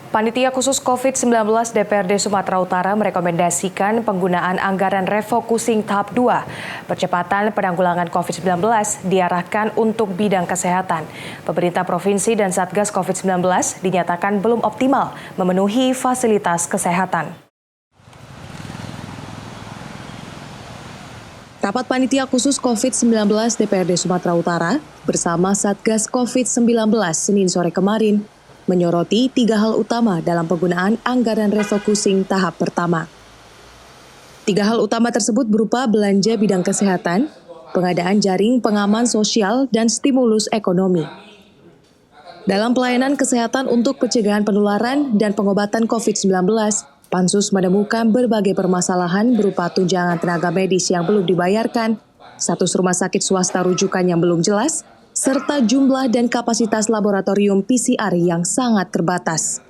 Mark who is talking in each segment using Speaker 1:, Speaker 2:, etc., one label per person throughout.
Speaker 1: Panitia khusus COVID-19 DPRD Sumatera Utara merekomendasikan penggunaan anggaran refocusing tahap 2. Percepatan penanggulangan COVID-19 diarahkan untuk bidang kesehatan. Pemerintah provinsi dan Satgas COVID-19 dinyatakan belum optimal memenuhi fasilitas kesehatan. Rapat Panitia khusus COVID-19 DPRD Sumatera Utara bersama Satgas COVID-19 Senin sore kemarin menyoroti 3 hal utama dalam penggunaan anggaran refocusing tahap pertama. 3 hal utama tersebut berupa belanja bidang kesehatan, pengadaan jaring pengaman sosial, dan stimulus ekonomi. Dalam pelayanan kesehatan untuk pencegahan penularan dan pengobatan COVID-19, Pansus menemukan berbagai permasalahan berupa tunjangan tenaga medis yang belum dibayarkan, status rumah sakit swasta rujukan yang belum jelas, serta jumlah dan kapasitas laboratorium PCR yang sangat terbatas.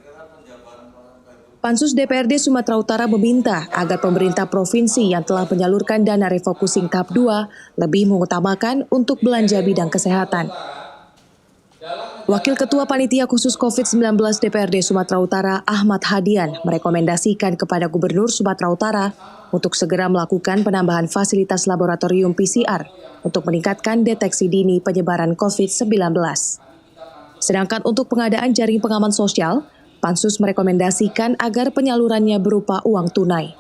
Speaker 1: Pansus DPRD Sumatera Utara meminta agar pemerintah provinsi yang telah menyalurkan dana refocusing tahap 2 lebih mengutamakan untuk belanja bidang kesehatan. Wakil Ketua Panitia Khusus COVID-19 DPRD Sumatera Utara Ahmad Hadian merekomendasikan kepada Gubernur Sumatera Utara untuk segera melakukan penambahan fasilitas laboratorium PCR untuk meningkatkan deteksi dini penyebaran COVID-19. Sedangkan untuk pengadaan jaring pengaman sosial, Pansus merekomendasikan agar penyalurannya berupa uang tunai.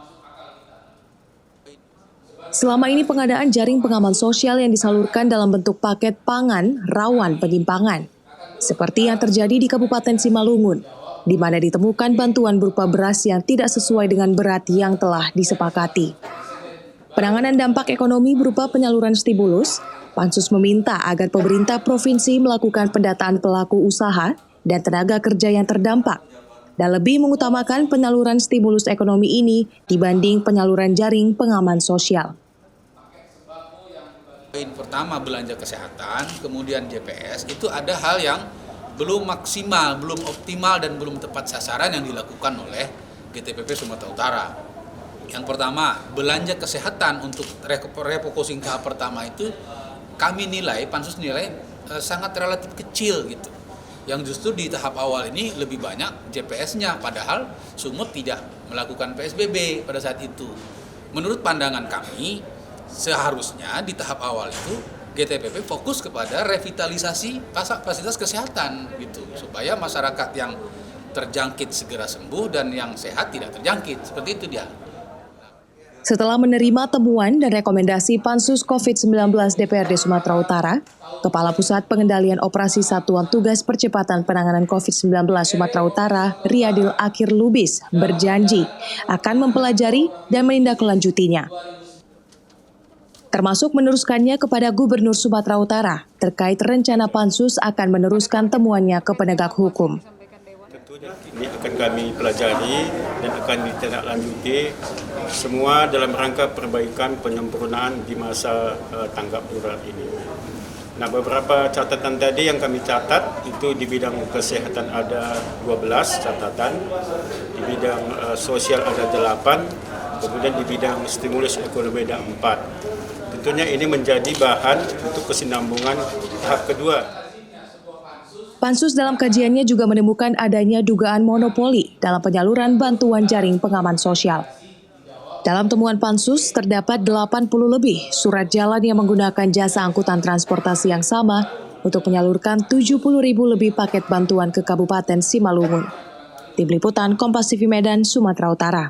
Speaker 1: Selama ini pengadaan jaring pengaman sosial yang disalurkan dalam bentuk paket pangan rawan penyimpangan, seperti yang terjadi di Kabupaten Simalungun, di mana ditemukan bantuan berupa beras yang tidak sesuai dengan berat yang telah disepakati. Penanganan dampak ekonomi berupa penyaluran stimulus, Pansus meminta agar pemerintah provinsi melakukan pendataan pelaku usaha dan tenaga kerja yang terdampak, dan lebih mengutamakan penyaluran stimulus ekonomi ini dibanding penyaluran jaring pengaman sosial.
Speaker 2: Poin pertama belanja kesehatan, kemudian JPS, itu ada hal yang belum maksimal, belum optimal, dan belum tepat sasaran yang dilakukan oleh GTPP Sumatera Utara. Yang pertama, belanja kesehatan untuk refocusing tahap pertama itu kami nilai, Pansus nilai sangat relatif kecil gitu. Yang justru di tahap awal ini lebih banyak JPS-nya, padahal Sumut tidak melakukan PSBB pada saat itu. Menurut pandangan kami, seharusnya di tahap awal itu GTPP fokus kepada revitalisasi fasilitas kesehatan gitu, supaya masyarakat yang terjangkit segera sembuh dan yang sehat tidak terjangkit. Seperti itu dia.
Speaker 1: Setelah menerima temuan dan rekomendasi Pansus COVID-19 DPRD Sumatera Utara, Kepala Pusat Pengendalian Operasi Satuan Tugas Percepatan Penanganan COVID-19 Sumatera Utara, Riyadil Akhir Lubis, berjanji akan mempelajari dan menindaklanjutinya, termasuk meneruskannya kepada Gubernur Sumatera Utara terkait rencana Pansus akan meneruskan temuannya ke penegak hukum.
Speaker 3: Tentunya ini akan kami pelajari dan akan ditindaklanjuti semua dalam rangka perbaikan penyempurnaan di masa tanggap darurat ini. Nah, beberapa catatan tadi yang kami catat itu di bidang kesehatan ada 12 catatan, di bidang sosial ada 8, kemudian di bidang stimulus ekonomi ada 4. Tentunya ini menjadi bahan untuk kesinambungan tahap kedua.
Speaker 1: Pansus dalam kajiannya juga menemukan adanya dugaan monopoli dalam penyaluran bantuan jaring pengaman sosial. Dalam temuan Pansus, terdapat 80 lebih surat jalan yang menggunakan jasa angkutan transportasi yang sama untuk menyalurkan 70.000 lebih paket bantuan ke Kabupaten Simalungun. Tim Liputan Kompas TV Medan, Sumatera Utara.